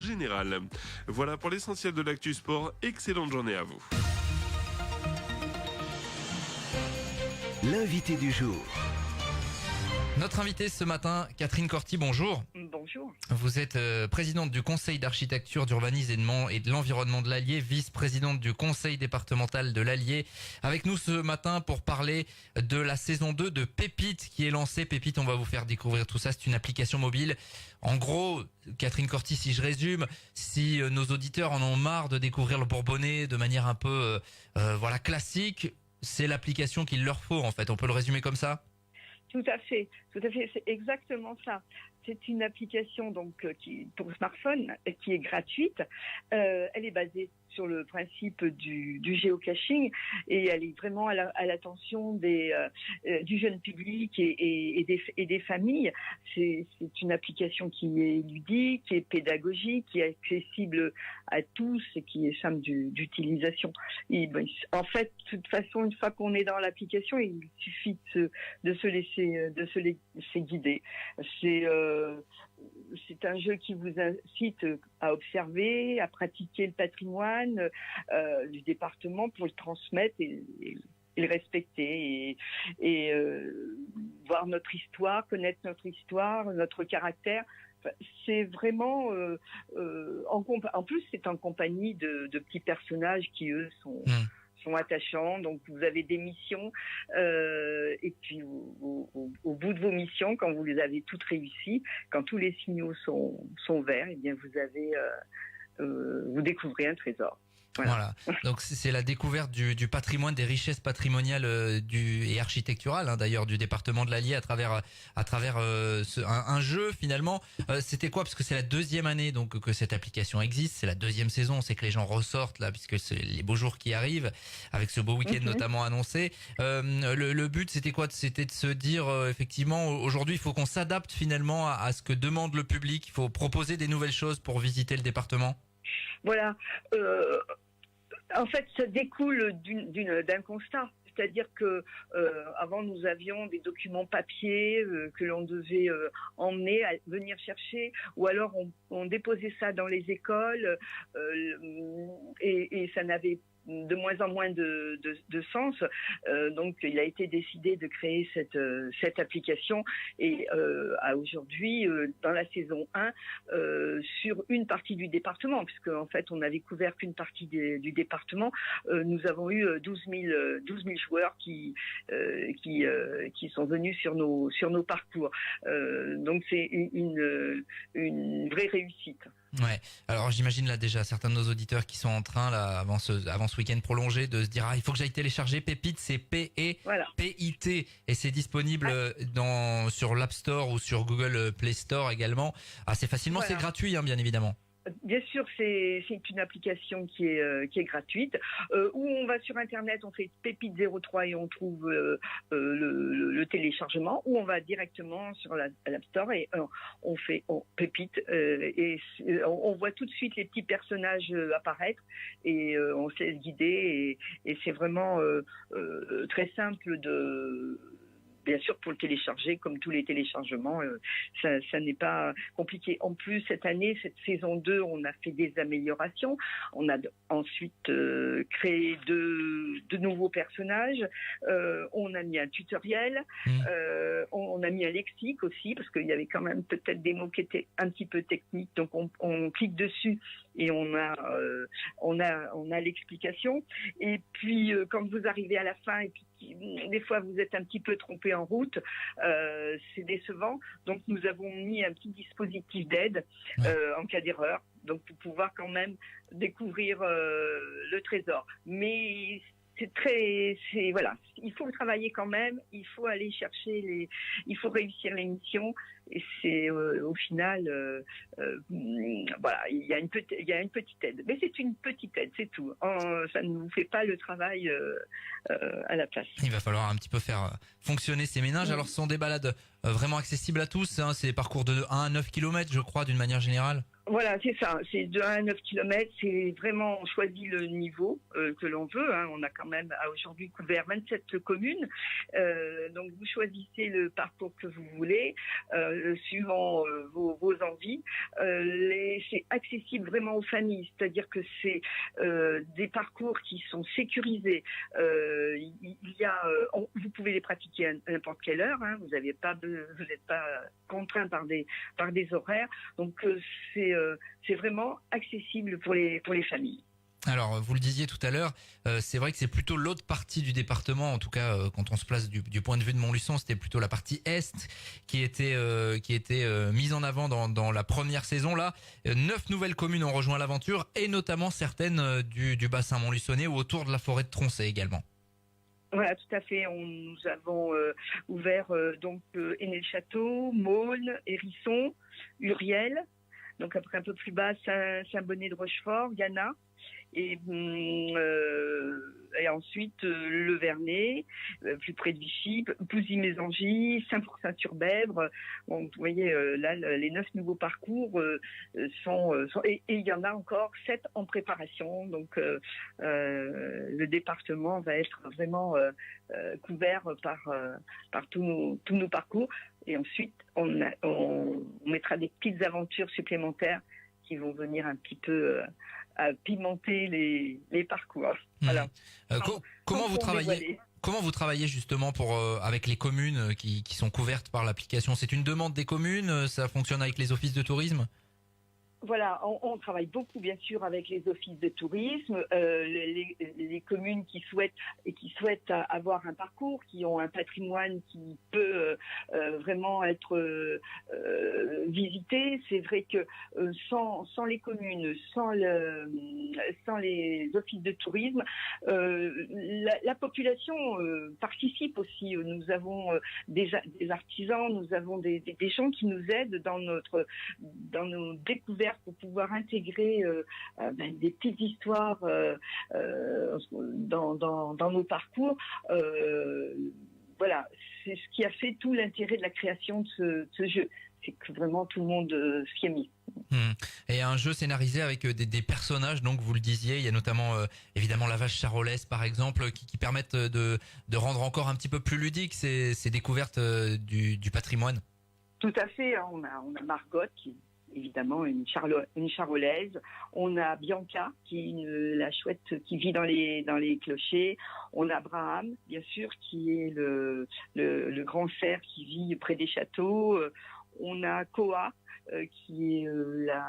général. Voilà pour l'essentiel de l'actu sport. Excellente journée à vous. L'invité du jour. Notre invitée ce matin, Catherine Corty, bonjour. Bonjour. Vous êtes présidente du Conseil d'architecture, d'urbanisme et de l'environnement de l'Allier, vice-présidente du Conseil départemental de l'Allier. Avec nous ce matin pour parler de la saison 2 de Pépite qui est lancée. Pépite, on va vous faire découvrir tout ça. C'est une application mobile. En gros, Catherine Corty, si je résume, si nos auditeurs en ont marre de découvrir le Bourbonnais de manière un peu classique, c'est l'application qu'il leur faut en fait. On peut le résumer comme ça ? Tout à fait, c'est exactement ça. C'est une application pour smartphone qui est gratuite. Elle est basée sur le principe du géocaching et elle est vraiment à l'attention du jeune public et des familles. C'est une application qui est ludique, qui est pédagogique, qui est accessible à tous et qui est simple d'utilisation. En fait, de toute façon, une fois qu'on est dans l'application, il suffit de se laisser guider. C'est un jeu qui vous incite à observer, à pratiquer le patrimoine du département pour le transmettre et le respecter et voir notre histoire, connaître notre histoire, notre caractère. C'est vraiment en plus c'est en compagnie de petits personnages qui eux sont attachants. Donc vous avez des missions et puis au bout de vos missions, quand vous les avez toutes réussies, quand tous les signaux sont verts, eh bien vous découvrez un trésor. Voilà. Donc c'est la découverte du patrimoine, des richesses patrimoniales et architecturales d'ailleurs du département de l'Allier à travers un jeu finalement. C'était quoi? Parce que c'est la deuxième année donc que cette application existe, c'est la deuxième saison, c'est que les gens ressortent là puisque c'est les beaux jours qui arrivent avec ce beau week-end notamment annoncé. Le but c'était quoi? C'était de se dire effectivement aujourd'hui il faut qu'on s'adapte finalement à ce que demande le public, il faut proposer des nouvelles choses pour visiter le département. Voilà. En fait, ça découle d'un constat. C'est-à-dire que avant nous avions des documents papier que l'on devait emmener, venir chercher, ou alors on déposait ça dans les écoles et ça n'avait de moins en moins de sens. Donc il a été décidé de créer cette application et à aujourd'hui dans la saison 1 sur une partie du département, puisque en fait on n'avait couvert qu'une partie du département. Nous avons eu 12 000 joueurs qui sont venus sur nos parcours. Donc c'est une vraie réussite. Ouais. Alors j'imagine là déjà certains de nos auditeurs qui sont en train là avant ce week-end prolongé de se dire il faut que j'aille télécharger Pépite, c'est P-E-P-I-T et c'est disponible sur l'App Store ou sur Google Play Store également assez facilement. C'est gratuit bien évidemment. Bien sûr, c'est une application qui est gratuite. Où on va sur Internet, on fait Pépite 03 et on trouve le téléchargement. Ou on va directement sur l'App Store et on fait Pépite et on voit tout de suite les petits personnages apparaître et on se laisse guider et c'est vraiment très simple bien sûr, pour le télécharger, comme tous les téléchargements, ça n'est pas compliqué. En plus, cette année, cette saison 2, on a fait des améliorations. On a ensuite créé de nouveaux personnages. On a mis un tutoriel. On a mis un lexique aussi, parce qu'il y avait quand même peut-être des mots qui étaient un petit peu techniques. Donc, on clique dessus et on a l'explication. Et puis, quand vous arrivez à la fin et puis des fois vous êtes un petit peu trompé en route, c'est décevant. Donc nous avons mis un petit dispositif d'aide en cas d'erreur, donc pour pouvoir quand même découvrir le trésor. Mais voilà, il faut travailler quand même, il faut aller chercher il faut réussir les missions et c'est au final voilà, il y a une petite aide, mais c'est une petite aide, c'est tout. Ça ne vous fait pas le travail à la place. Il va falloir un petit peu faire fonctionner ces ménages. Alors ce sont des balades vraiment accessibles à tous, c'est des parcours de 1 à 9 km je crois d'une manière générale. Voilà, c'est ça. C'est de 1 à 9 km. C'est vraiment, on choisit le niveau que l'on veut. On a quand même aujourd'hui couvert 27 communes. Donc vous choisissez le parcours que vous voulez. suivant vos envies. C'est accessible vraiment aux familles, c'est-à-dire que c'est des parcours qui sont sécurisés. Vous pouvez les pratiquer à n'importe quelle heure. Hein, vous n'êtes pas contraint par des horaires. Donc c'est vraiment accessible pour les familles. Alors, vous le disiez tout à l'heure, c'est vrai que c'est plutôt l'autre partie du département, en tout cas quand on se place du point de vue de Montluçon, c'était plutôt la partie est qui était mise en avant dans la première saison. Là, 9 nouvelles communes ont rejoint l'aventure et notamment certaines du bassin montluçonnais ou autour de la forêt de Tronchet également. Voilà, tout à fait. Nous avons ouvert Aîné-le-Château, Maulne, Hérisson, Uriel. Donc après un peu plus bas, Saint-Bonnet de Rochefort, Ghana. Et ensuite le Vernet, plus près de Vichy, Pouzy-Mésangy, Saint-Pourçain-sur-Bèvre. Bon, vous voyez, là, les 9 nouveaux parcours et il y en a encore 7 en préparation. Donc, le département va être vraiment couvert par tous nos parcours. Et ensuite, on mettra des petites aventures supplémentaires qui vont venir un petit peu à pimenter les parcours. Voilà. Comment vous travaillez justement avec les communes qui sont couvertes par l'application? C'est une demande des communes? Ça fonctionne avec les offices de tourisme? Voilà, on travaille beaucoup bien sûr avec les offices de tourisme, les communes qui souhaitent avoir un parcours, qui ont un patrimoine qui peut vraiment être visité. C'est vrai que sans les communes, sans les offices de tourisme, la population participe aussi. Nous avons des artisans, nous avons des gens qui nous aident dans nos découvertes pour pouvoir intégrer des petites histoires dans nos parcours. Voilà, c'est ce qui a fait tout l'intérêt de la création de ce jeu. C'est que vraiment tout le monde s'y est mis. Et un jeu scénarisé avec des personnages, donc vous le disiez, il y a notamment évidemment la vache charolaise par exemple, qui permettent de rendre encore un petit peu plus ludique ces découvertes du patrimoine. Tout à fait, hein. On a Margot qui évidemment une charolaise. On a Bianca qui est la chouette qui vit dans les clochers. On a Abraham, bien sûr, qui est le grand cerf qui vit près des châteaux. On a Koa qui est la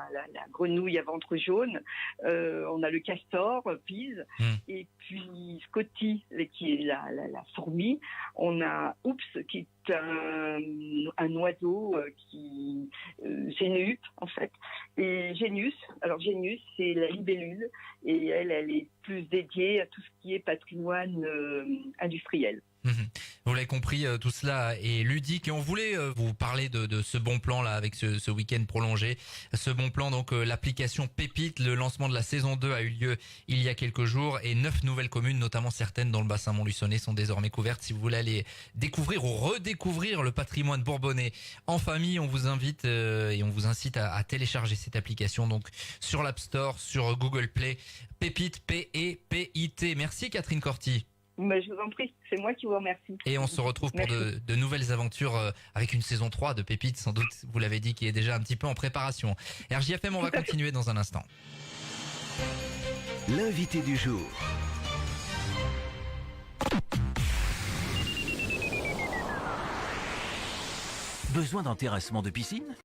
grenouille à ventre jaune. On a le castor, Pise, et puis Scotty qui est la fourmi. On a Oups qui est un oiseau qui c'est une huppe en fait, et Génius. Alors Génius c'est la libellule et elle est plus dédiée à tout ce qui est patrimoine industriel. Vous l'avez compris, tout cela est ludique et on voulait vous parler de ce bon plan là avec ce week-end prolongé. Ce bon plan, donc l'application Pépite, le lancement de la saison 2 a eu lieu il y a quelques jours et 9 nouvelles communes, notamment certaines dans le bassin montluçonnais, sont désormais couvertes. Si vous voulez aller découvrir ou redécouvrir le patrimoine bourbonnais en famille, on vous invite et on vous incite à télécharger cette application donc sur l'App Store, sur Google Play. Pépite, P-E-P-I-T. Merci Catherine Corti. Mais je vous en prie, c'est moi qui vous remercie. Et on se retrouve pour de nouvelles aventures avec une saison 3 de Pépites, sans doute, vous l'avez dit, qui est déjà un petit peu en préparation. RJFM, on va continuer dans un instant. L'invité du jour. Besoin d'un terrassement de piscine ?